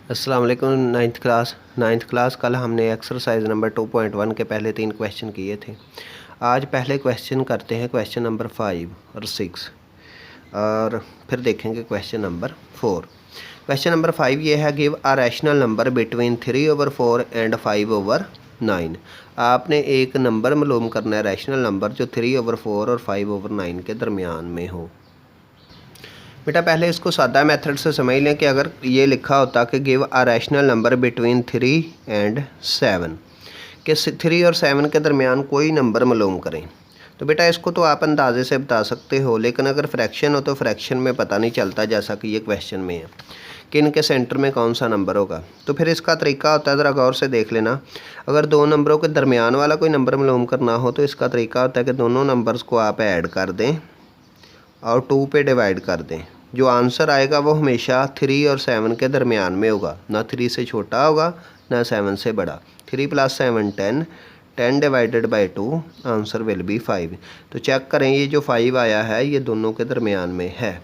अस्सलाम वालेकुम। Ninth class कल हमने एक्सरसाइज नंबर 2.1 के पहले 3 क्वेश्चन किए थे। आज पहले क्वेश्चन करते हैं, क्वेश्चन नंबर 5 और 6, और फिर देखेंगे क्वेश्चन नंबर 4। क्वेश्चन नंबर 5 ये है, give a rational number between 3/4 and 5/9। आपने एक नंबर मालूम करना है, रैशनल नंबर जो 3/4 और 5/9 के दरमियान में हो। बेटा पहले इसको सादा मेथड से समझ लें कि अगर ये लिखा होता कि give a rational number between 3 and 7, कि 3 और 7 के दरमियान कोई नंबर मालूम करें, तो बेटा इसको तो आप अंदाजे से बता सकते हो, लेकिन अगर फ्रैक्शन हो तो फ्रैक्शन में पता नहीं चलता, जैसा कि ये क्वेश्चन में है कि इनके सेंटर में कौन सा नंबर होगा। तो फिर इसका तरीका होता है, ज़रा गौर से देख लेना। अगर दो नंबरों के दरमियान वाला कोई नंबर मालूम करना हो तो इसका तरीका होता है कि दोनों नंबर्स को आप ऐड कर दें और 2 पे डिवाइड कर दें। जो आंसर आएगा वो हमेशा 3 और 7 के दरमियान में होगा, ना 3 से छोटा होगा ना 7 से बड़ा। 3 + 7 10, 10 divided by 2, answer will be 5। तो चेक करें, ये जो 5 आया है ये दोनों के दरमियान में है।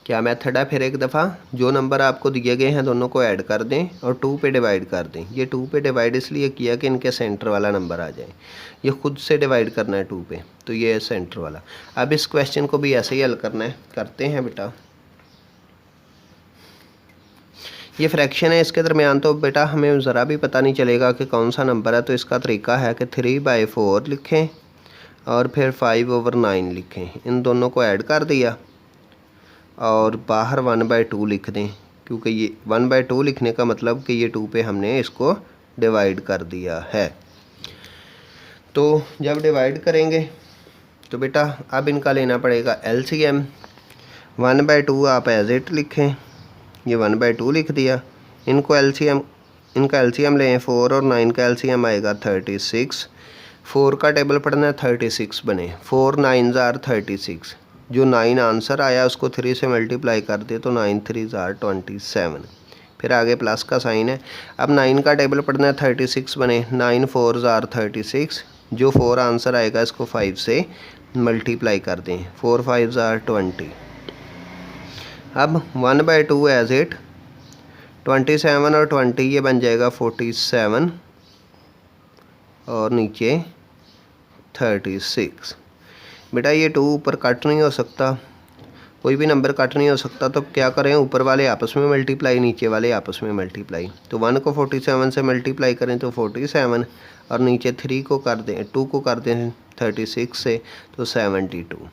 क्या मेथड है? फिर एक दफ़ा जो नंबर आपको दिए गए हैं दोनों को ऐड कर दें और 2 पे डिवाइड कर दें। ये 2 पे डिवाइड इसलिए किया कि इनके सेंटर वाला नंबर आ जाए। ये खुद से डिवाइड करना है 2 पे, तो ये है सेंटर वाला। अब इस क्वेश्चन को भी ऐसे ही हल करना है, करते हैं बेटा। ये फ्रैक्शन है, इसके दरमियान तो बेटा हमें ज़रा भी पता नहीं चलेगा कि कौन सा नंबर है। तो इसका तरीका है कि 3/4 लिखें और फिर 5/9 लिखें। इन दोनों को ऐड कर दिया और बाहर 1/2 लिख दें, क्योंकि ये 1/2 लिखने का मतलब कि ये 2 पे हमने इसको डिवाइड कर दिया है। तो जब डिवाइड करेंगे तो बेटा अब इनका लेना पड़ेगा LCM। 1/2 आप एज इट लिखें, ये 1/2 लिख दिया। इनका LCM लें, 4 और 9 का LCM आएगा 36। 4 का टेबल पढ़ना है, 36 बने। 4 9s are 36। जो 9 आंसर आया उसको 3 से मल्टीप्लाई कर दे तो 9 3s are 27। फिर आगे प्लस का साइन है। अब 9 का टेबल पढ़ना है, 36 बने। 9 4s are 36। जो 4 आंसर आएगा इसको 5 से मल्टीप्लाई कर दें, 4 5s are 20। अब 1/2 एज इट, 27 और 20 ये बन जाएगा 47 और नीचे 36। बेटा ये 2 ऊपर कट नहीं हो सकता, कोई भी नंबर कट नहीं हो सकता, तो क्या करें, ऊपर वाले आपस में मल्टीप्लाई, नीचे वाले आपस में मल्टीप्लाई। तो 1 को 47 से मल्टीप्लाई करें तो 47, और नीचे 3 को कर दें, 2 को कर दें 36 से तो 72।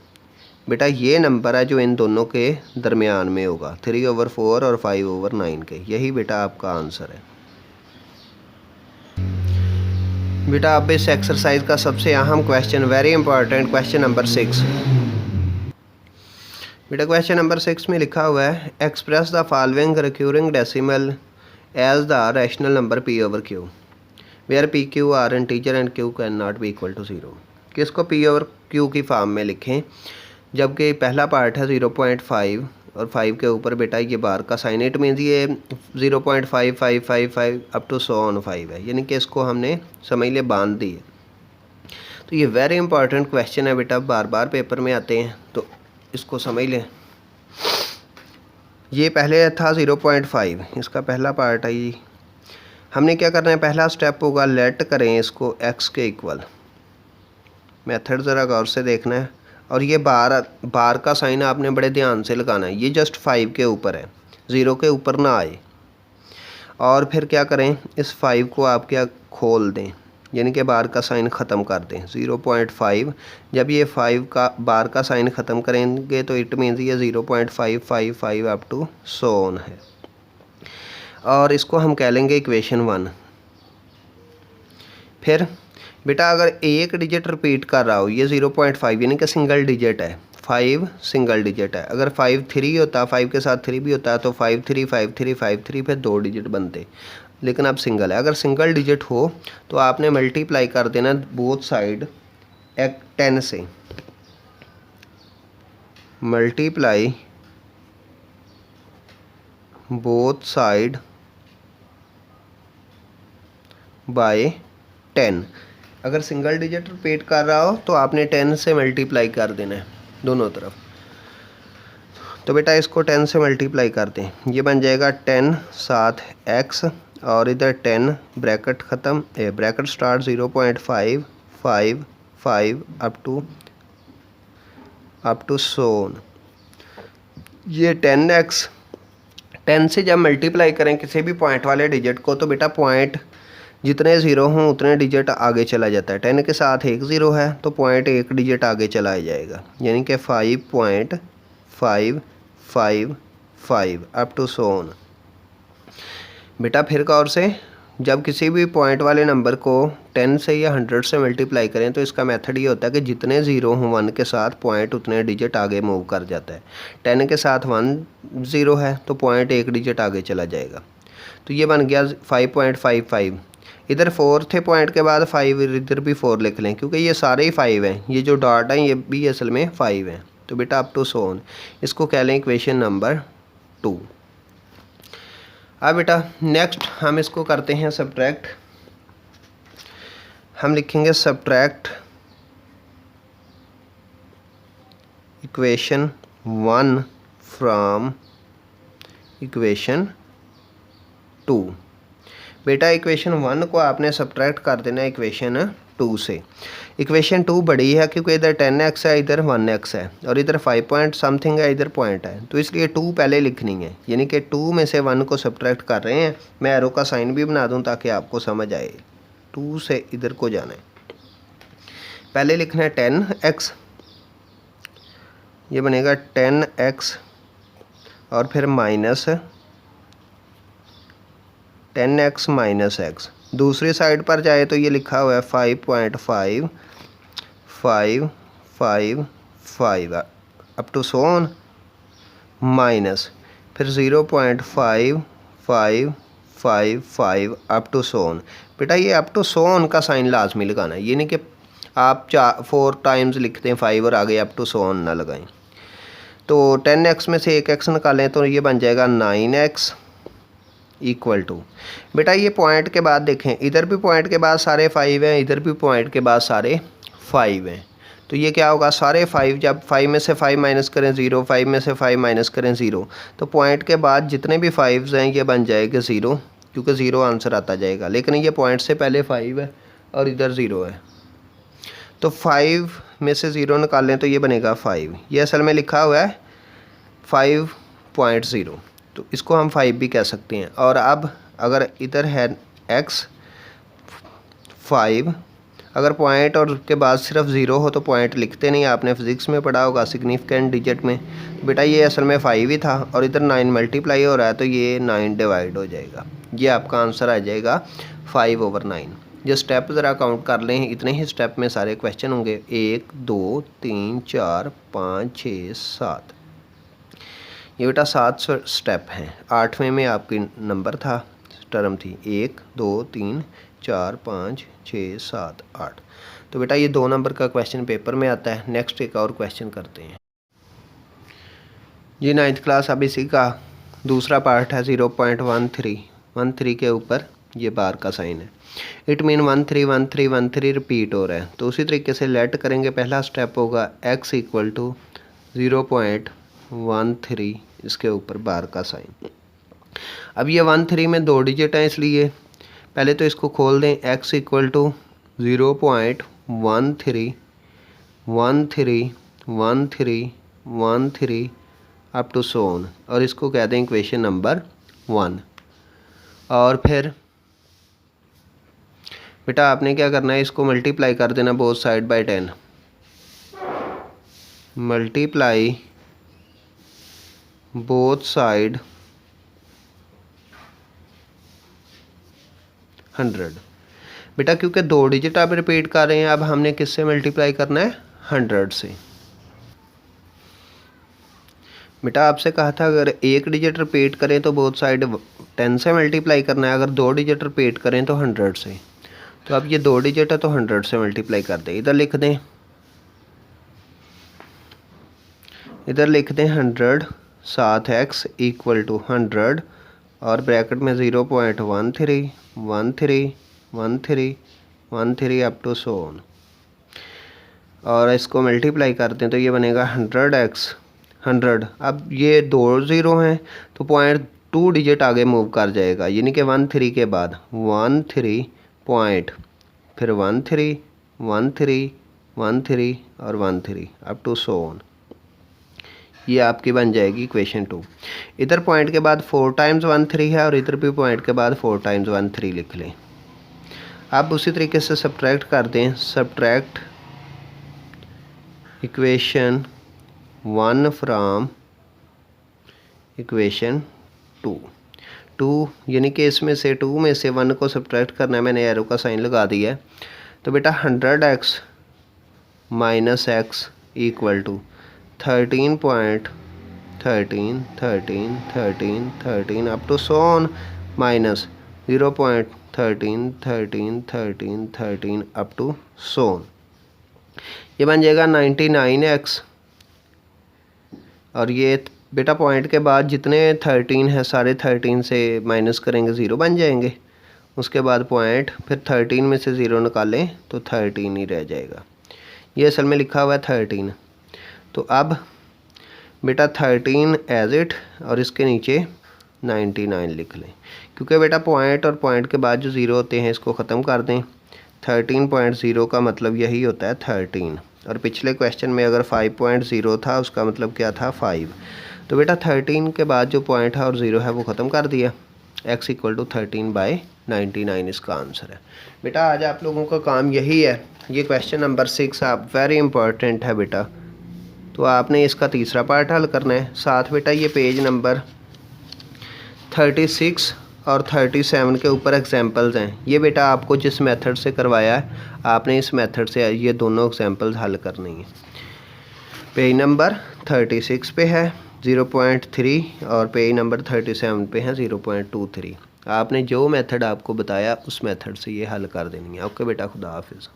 बेटा ये नंबर है जो इन दोनों के दरमियान में होगा, 3/4 और 5/9 के। यही बेटा आपका आंसर है। बेटा अब इस एक्सरसाइज का सबसे अहम question, very important question number 6। बेटा क्वेश्चन नंबर 6 में लिखा हुआ है, express the following recurring decimal as the rational number P/Q where PQ are integer and Q can not be equal to 0। किसको P/Q की फॉर्म में लिखें, जबकि पहला पार्ट है 0.5 और 5 के ऊपर बेटा ये बार का साइन, इट मीन्स ये 0.5555 अप टू 5 है, यानी कि इसको हमने समझ लिया बांध दी है। तो ये वेरी इंपॉर्टेंट क्वेश्चन है बेटा, बार बार पेपर में आते हैं, तो इसको समझ लें। ये पहले था 0.5, इसका पहला पार्ट है ये। हमने क्या करना है, पहला स्टेप होगा लेट करें इसको x के इक्वल। मेथड ज़रा गौर से देखना है, और ये बार का साइन आपने बड़े ध्यान से लगाना है। ये जस्ट 5 के ऊपर है, 0 के ऊपर ना आए। और फिर क्या करें, इस 5 को आप क्या खोल दें, यानी कि बार का साइन ख़त्म कर दें। 0.5 जब ये 5 का बार का साइन ख़त्म करेंगे तो इट मीन्स ये 0.555 अप टू 100 है, और इसको हम कह लेंगे इक्वेशन 1। फिर बेटा अगर एक डिजिट रिपीट कर रहा हो, ये 0.5 यानी कि सिंगल डिजिट है, 5 सिंगल डिजिट है। अगर 5 3 होता, 5 के साथ 3 भी होता है तो 5 3 5 3 5 3 फिर 2 डिजिट बनते, लेकिन अब सिंगल है। अगर सिंगल डिजिट हो तो आपने मल्टीप्लाई कर देना बोथ साइड 10 से, मल्टीप्लाई बोथ साइड बाय 10। अगर सिंगल डिजिट रिपीट कर रहा हो तो आपने 10 से मल्टीप्लाई कर देना है दोनों तरफ। तो बेटा इसको 10 से मल्टीप्लाई कर दें, ये बन जाएगा 10 साथ x और इधर 10 ब्रैकेट ख़त्म, ब्रैकेट स्टार्ट 0.5 5 5 अप टू सोन। ये 10x 10 से जब मल्टीप्लाई करें किसी भी पॉइंट वाले डिजिट को तो बेटा पॉइंट जितने ज़ीरो हों उतने डिजिट आगे चला जाता है। 10 के साथ एक ज़ीरो है तो पॉइंट एक डिजिट आगे चला जाएगा, यानी कि 5.555 अप टू सोन। बेटा फिर गौर से जब किसी भी पॉइंट वाले नंबर को 10 से या 100 से मल्टीप्लाई करें तो इसका मेथड ये होता है कि जितने ज़ीरो हों 1 के साथ पॉइंट उतने डिजिट आगे मूव कर जाता है। 10 के साथ 1 ज़ीरो है तो पॉइंट एक डिजिट आगे चला जाएगा। तो ये बन गया 5.55। इधर 4 थे पॉइंट के बाद 5, इधर भी 4 लिख लें क्योंकि ये सारे ही 5 हैं, ये जो डॉट हैं ये भी असल में 5 हैं। तो बेटा अप टू सोन इसको कह लें इक्वेशन नंबर 2। अब बेटा नेक्स्ट हम इसको करते हैं सब्ट्रैक्ट। हम लिखेंगे सब्ट्रैक्ट इक्वेशन 1 फ्रॉम इक्वेशन 2। बेटा इक्वेशन 1 को आपने सब्ट्रैक्ट कर देना है इक्वेशन 2 से। इक्वेशन 2 बड़ी है क्योंकि इधर 10x है, इधर 1x है और इधर 5 पॉइंट समथिंग है, इधर पॉइंट है, तो इसलिए 2 पहले लिखनी है, यानी कि 2 में से 1 को सब्ट्रैक्ट कर रहे हैं। मैं एरो का साइन भी बना दूं ताकि आपको समझ आए। 2 से इधर को जाना है, पहले लिखना है 10x, ये बनेगा 10x और फिर माइनस 10x माइनस x। दूसरी साइड पर जाए तो ये लिखा हुआ है 5.555 अप टू सोन माइनस फिर 0.5555 अप टू सोन। बेटा ये अप टू सोन का साइन लाजमी लगाना है, ये नहीं कि आप 4 टाइम्स लिखते हैं 5 और आगे अप टू सोन ना लगाएं। तो 10x में से एक x निकालें तो ये बन जाएगा 9x इक्वल टू। बेटा ये पॉइंट के बाद देखें, इधर भी पॉइंट के बाद सारे 5 हैं, इधर भी पॉइंट के बाद सारे 5 हैं, तो ये क्या होगा सारे 5, जब 5 में से 5 माइनस करें 0, 5 में से 5 माइनस करें 0, तो पॉइंट के बाद जितने भी 5 हैं ये बन जाएगा 0, क्योंकि 0 आंसर आता जाएगा। लेकिन ये पॉइंट से पहले 5 है और इधर 0 है, तो 5 में से 0 निकालें तो ये बनेगा 5। ये असल में लिखा हुआ है 5.0, तो इसको हम 5 भी कह सकते हैं। और अब अगर इधर है x 5, अगर पॉइंट और उसके बाद सिर्फ 0 हो तो पॉइंट लिखते नहीं, आपने फिजिक्स में पढ़ा होगा सिग्निफिकेंट डिजिट में। बेटा ये असल में 5 ही था और इधर 9 मल्टीप्लाई हो रहा है तो ये 9 डिवाइड हो जाएगा। ये आपका आंसर आ जाएगा 5/9। जो स्टेप ज़रा काउंट कर लें, इतने ही स्टेप में सारे क्वेश्चन होंगे। 1 2 3 4 5 6 7, ये बेटा 7 स्टेप हैं। 8वें में आपकी नंबर था, टर्म थी 1 2 3 4 5 6 7 8। तो बेटा ये 2 नंबर का क्वेश्चन पेपर में आता है। नेक्स्ट एक और क्वेश्चन करते हैं जी। 9th क्लास अब इसी का दूसरा पार्ट है। 0.13 के ऊपर ये बार का साइन है। इट मीन 131313 रिपीट हो रहा है। तो उसी तरीके से लेट करेंगे। पहला स्टेप होगा x इक्वल टू 0.13, इसके ऊपर बार का साइन। अब ये 13 में 2 डिजिट हैं, इसलिए पहले तो इसको खोल दें। x equal to 0.131313 up to सोन, और इसको कह दें इक्वेशन नंबर 1। और फिर बेटा आपने क्या करना है, इसको मल्टीप्लाई कर देना both side by 10। Multiply both side 100। बेटा क्योंकि 2 डिजिट आप रिपीट कर रहे हैं, अब हमने किससे मल्टीप्लाई करना है, 100 से। बेटा आपसे कहा था अगर 1 डिजिट रिपीट करें तो बोथ साइड 10 से मल्टीप्लाई करना है, अगर 2 डिजिट रिपीट करें तो 100 से। तो अब ये 2 डिजिट है तो 100 से मल्टीप्लाई कर दें। इधर लिख दें 100 साथ x इक्वल टू 100 और ब्रैकेट में 0.13131313 अप टू सोन, और इसको मल्टीप्लाई करते हैं तो ये बनेगा 100x 100। अब ये 2 ज़ीरो हैं तो 0.2 डिजिट आगे मूव कर जाएगा, यानी कि 13 के बाद 13 पॉइंट, फिर 13 13 13 और 13 अप टू सो ऑन। ये आपकी बन जाएगी इक्वेशन 2। इधर पॉइंट के बाद 4 टाइम्स 13 है और इधर भी पॉइंट के बाद 4 टाइम्स 13 लिख लें। अब उसी तरीके से सब्ट्रैक्ट कर दें, सब्ट्रैक्ट इक्वेशन 1 फ्राम इक्वेशन 2 यानी कि इसमें से 2 में से 1 को सब्ट्रैक्ट करना है, मैंने एरो का साइन लगा दिया है। तो बेटा 100x minus x equal to 13 up to so on minus 0.13 up to so on. ये बन जाएगा 99x और ये बेटा पॉइंट के बाद जितने 13 है सारे 13 से माइनस करेंगे 0 बन जाएंगे। उसके बाद पॉइंट, फिर 13 में से 0 निकालें तो 13 ही रह जाएगा। ये असल में लिखा हुआ है 13। तो अब बेटा 13 एज इट और इसके नीचे 99 लिख लें, क्योंकि बेटा पॉइंट और पॉइंट के बाद जो 0 होते हैं इसको ख़त्म कर दें। 13.0 का मतलब यही होता है 13, और पिछले क्वेश्चन में अगर 5.0 था उसका मतलब क्या था 5। तो बेटा 13 के बाद जो पॉइंट है और 0 है वो ख़त्म कर दिया। x इक्वल टू 13/99 इसका आंसर है। बेटा आज आप लोगों का काम यही है। ये क्वेश्चन नंबर 6 आप वेरी इंपॉर्टेंट है बेटा, तो आपने इसका तीसरा पार्ट हल करना है। साथ बेटा ये पेज नंबर 36 और 37 के ऊपर एग्जांपल्स हैं। ये बेटा आपको जिस मेथड से करवाया है आपने इस मेथड से ये दोनों एग्जांपल्स हल करनी है। पेज नंबर 36 पे है 0.3 और पेज नंबर 37 पे है 0.23। आपने जो मेथड आपको बताया उस मेथड से ये हल कर देनी है। ओके बेटा, खुदा हाफिज़।